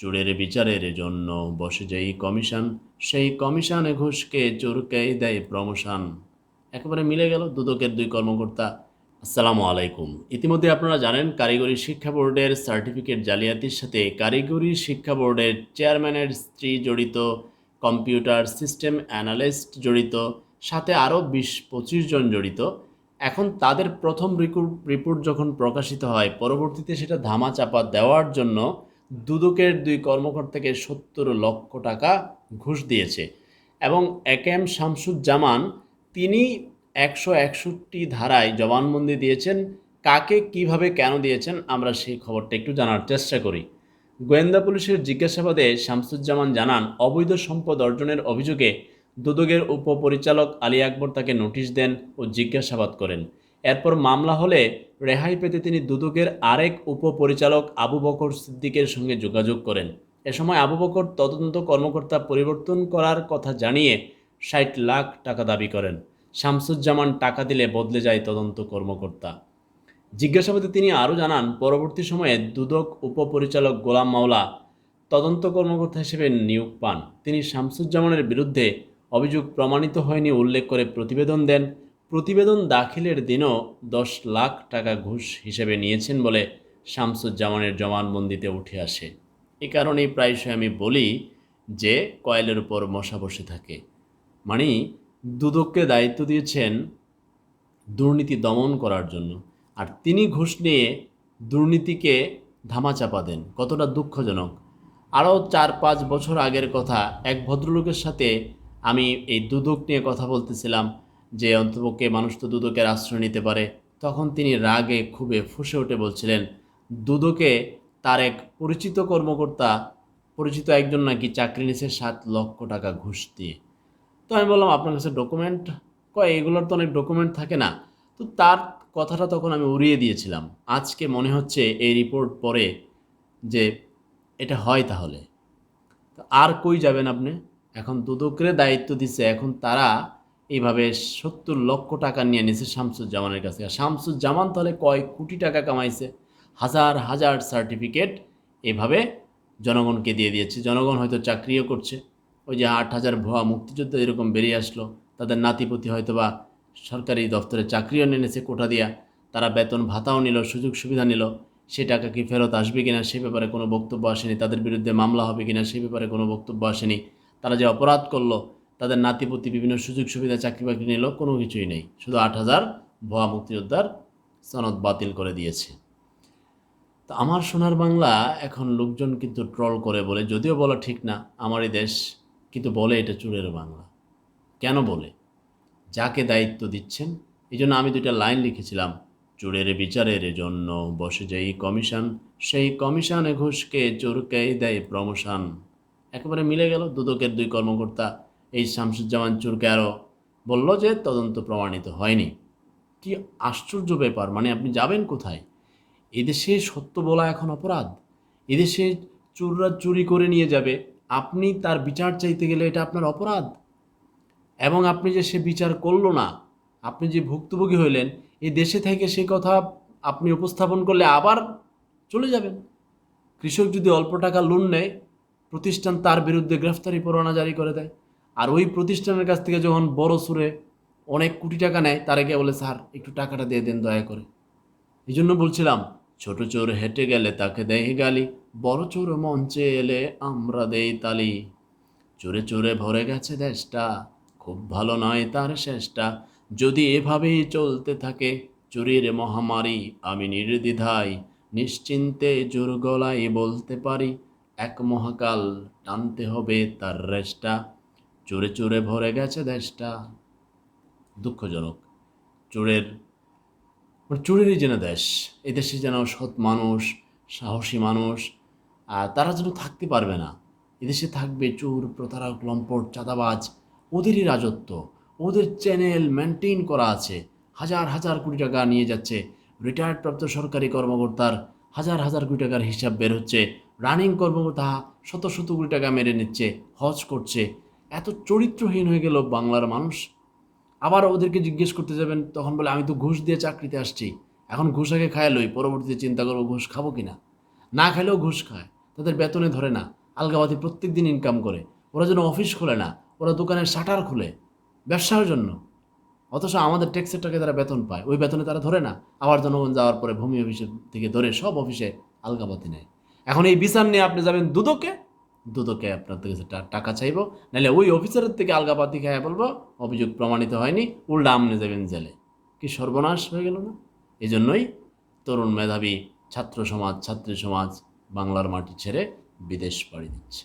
চোরের বিচারের জন্য বসে যেই কমিশন, সেই কমিশনে ঘুষকে চোরকেই দেয় প্রমোশন। একেবারে মিলে গেল দুদকের দুই কর্মকর্তা। আসসালামু আলাইকুম। ইতিমধ্যে আপনারা জানেন কারিগরি শিক্ষা বোর্ডের সার্টিফিকেট জালিয়াতির সাথে কারিগরি শিক্ষা বোর্ডের চেয়ারম্যানের স্ত্রী জড়িত, কম্পিউটার সিস্টেম অ্যানালিস্ট জড়িত, সাথে আরও ২০-২৫ জন জড়িত। এখন তাদের প্রথম রিপোর্ট যখন প্রকাশিত হয়, পরবর্তীতে সেটা ধামাচাপা দেওয়ার জন্য দুদকের দুই কর্মকর্তাকে ৭০ লক্ষ টাকা ঘুষ দিয়েছে। এবং একেএম শামসুজ্জামান তিনি ১৬১ ধারায় জবানবন্দি দিয়েছেন। কাকে কিভাবে কেন দিয়েছেন আমরা সেই খবরটা একটু জানার চেষ্টা করি। গোয়েন্দা পুলিশের জিজ্ঞাসাবাদে শামসুজ্জামান জানান, অবৈধ সম্পদ অর্জনের অভিযোগে দুদকের উপপরিচালক আলী আকবর তাকে নোটিশ দেন ও জিজ্ঞাসাবাদ করেন। এরপর মামলা হলে রেহাই পেতে তিনি দুদকের আরেক উপপরিচালক আবু বকর সিদ্দিকের সঙ্গে যোগাযোগ করেন। এ সময় আবু বকর তদন্ত কর্মকর্তা পরিবর্তন করার কথা জানিয়ে ৬০ লাখ টাকা দাবি করেন। শামসুজ্জামান টাকা দিলে বদলে যায় তদন্ত কর্মকর্তা। জিজ্ঞাসাবাদে তিনি আরও জানান, পরবর্তী সময়ে দুদক উপপরিচালক গোলাম মাওলা তদন্ত কর্মকর্তা হিসেবে নিয়োগ পান। তিনি শামসুজ্জামানের বিরুদ্ধে অভিযোগ প্রমাণিত হয়নি উল্লেখ করে প্রতিবেদন দেন। প্রতিবেদন দাখিলের দিনও ১০ লাখ টাকা ঘুষ হিসেবে নিয়েছেন বলে শামসুজ্জামানের জবানবন্দিতে উঠে আসে। এ কারণেই প্রায়শই আমি বলি যে কয়েলের উপর মশা বসে থাকে। মানে দুদককে দায়িত্ব দিয়েছেন দুর্নীতি দমন করার জন্য, আর তিনি ঘুষ নিয়ে দুর্নীতিকে ধামাচাপা দেন। কতটা দুঃখজনক। আরও ৪-৫ বছর আগের কথা, এক ভদ্রলোকের সাথে আমি এই দুদক নিয়ে কথা বলতেছিলাম যে অন্তপক্ষে মানুষ তো দুদকের আশ্রয় নিতে পারে। তখন তিনি রাগে ক্ষোভে ফুঁসে উঠে বলছিলেন, দুদকে তার এক পরিচিত কর্মকর্তা, পরিচিত একজন নাকি চাকরি নিয়েছে ৭ লক্ষ টাকা ঘুষ দিয়ে। তো আমি বললাম, আপনার কাছে ডকুমেন্ট কয়? এগুলোর তো অনেক ডকুমেন্ট থাকে না। তো তার কথাটা তখন আমি উড়িয়ে দিয়েছিলাম। আজকে মনে হচ্ছে এই রিপোর্ট পড়ে যে এটা হয় তাহলে। তো আর কই যাবেন আপনি? এখন দুদকের দায়িত্ব দিচ্ছে, এখন তারা এইভাবে ৭০ লক্ষ টাকা নিয়ে নিছে শামসুজ্জামানের কাছে। আর শামসুজ্জামান তাহলে কয় কোটি টাকা কামাইছে, হাজার হাজার সার্টিফিকেট এভাবে জনগণকে দিয়ে দিয়েছে। জনগণ হয়তো চাকরিও করছে। ওই যে ৮,০০০ ভুয়া মুক্তিযোদ্ধা এরকম বেরিয়ে আসলো, তাদের নাতিপুতি হয়তো বা সরকারি দপ্তরে চাকরিও নিয়েছে কোটা দিয়া, তারা বেতন ভাতাও নিল, সুযোগ সুবিধা নিল। সে টাকা কি ফেরত আসবে কিনা সে ব্যাপারে কোনো বক্তব্য আসেনি। তাদের বিরুদ্ধে মামলা হবে কিনা সে ব্যাপারে কোনো বক্তব্য আসেনি। তারা যে অপরাধ করলো, তাদের নাতিপুতি বিভিন্ন সুযোগ সুবিধা চাকরি বাকরি নিল, কোনো কিছুই নেই। শুধু ৮,০০০ ভুয়া মুক্তিযোদ্ধার সনদ বাতিল করে দিয়েছে। তো আমার সোনার বাংলা এখন লোকজন কিন্তু ট্রল করে বলে, যদিও বলা ঠিক না, আমারই দেশ, কিন্তু বলে এটা চোরের বাংলা। কেন বলে? যাকে দায়িত্ব দিচ্ছেন। এই জন্য আমি ২টা লাইন লিখেছিলাম, চোরের বিচারের জন্য বসে যেই কমিশন, সেই কমিশনে ঘুষকে চোরকেই দেয় প্রমোশন। একেবারে মিলে গেল দুদকের দুই কর্মকর্তা। এই শামসুজ্জামান চোরকে আরও বলল যে তদন্ত প্রমাণিত হয়নি। কি আশ্চর্য ব্যাপার! মানে আপনি যাবেন কোথায়? এদেশে সত্য বলা এখন অপরাধ। এদেশে চোররা চুরি করে নিয়ে যাবে, আপনি তার বিচার চাইতে গেলে এটা আপনার অপরাধ। এবং আপনি যে সে বিচার করলো না, আপনি যে ভুক্তভোগী হইলেন, এই দেশে থেকে সেই কথা আপনি উপস্থাপন করলে আবার চলে যাবেন। কৃষক যদি অল্প টাকা লোন নেয়, প্রতিষ্ঠান তার বিরুদ্ধে গ্রেফতারি পরোয়ানা জারি করে দেয়। আর ওই প্রতিষ্ঠানের কাছ থেকে যখন বড় সুরে অনেক কোটি টাকা নেয়, তারা গিয়ে বলে, স্যার একটু টাকাটা দিয়ে দেন দয়া করে। এই জন্য বলছিলাম, ছোট চোর হেঁটে গেলে তাকে দেয় গালি, বড় চোর মঞ্চে এলে আমরা দেই তালি। চোরে চোরে ভরে গেছে দেশটা, খুব ভালো নয় তার শেষটা। যদি এভাবেই চলতে থাকে চুরির মহামারী, আমি নির্দ্বিধায় নিশ্চিন্তে জোর গলায় বলতে পারি, এক মহাকাল টানতে হবে তার রেশটা। চোরে চোরে ভরে গেছে দেশটা। দুঃখজনক। চোরের চোরেরই যেন দেশ। এদেশে যেন সৎ মানুষ, সাহসী মানুষ তারা যেন থাকতে পারবে না। এদেশে থাকবে চোর, প্রতারক, লম্পট, চাঁদাবাজ। ওদেরই রাজত্ব, ওদের চ্যানেল মেনটেন করা আছে। হাজার হাজার কোটি টাকা নিয়ে যাচ্ছে। রিটায়ার্ড প্রাপ্ত সরকারি কর্মকর্তার হাজার হাজার কোটি টাকার হিসাব বের হচ্ছে। রানিং কর্মকর্তা শত শত কোটি টাকা মেরে নিচ্ছে, হজ করছে। এত চরিত্রহীন হয়ে গেল বাংলার মানুষ। আবার ওদেরকে জিজ্ঞেস করতে যাবেন, তখন বলে আমি তো ঘুষ দিয়ে চাকরিতে আসছি। এখন ঘুষ আগে খায় লই, পরবর্তীতে চিন্তা করবো ঘুষ খাবো কিনা। না খেলেও ঘুষ খায়। তাদের বেতনে ধরে না, আলগাবাতি প্রত্যেক দিন ইনকাম করে, ওরা যেন অফিস খোলে না, ওরা দোকানের শাটার খুলে ব্যবসার জন্য, অথচ আমাদের ট্যাক্সের টাকায় তারা বেতন পায়, ওই বেতনে তারা ধরে না। আবার জনগণ যাওয়ার পরে ভূমি অফিসের থেকে ধরে সব অফিসে আলগাবাতি নেয়। এখন এই বিচার নিয়ে আপনি যাবেন দুদকে, দুদকে আপনার থেকে টাকা চাইবো, নাহলে ওই অফিসারের থেকে আলগাবাতি খায় বলবো অভিযোগ প্রমাণিত হয়নি, উল্টা আমনে যাবেন জেলে। কি সর্বনাশ হয়ে গেল না? এই জন্যই তরুণ মেধাবী ছাত্র সমাজ, ছাত্রী সমাজ বাংলার মাটি ছেড়ে বিদেশ পাড়ি দিচ্ছে।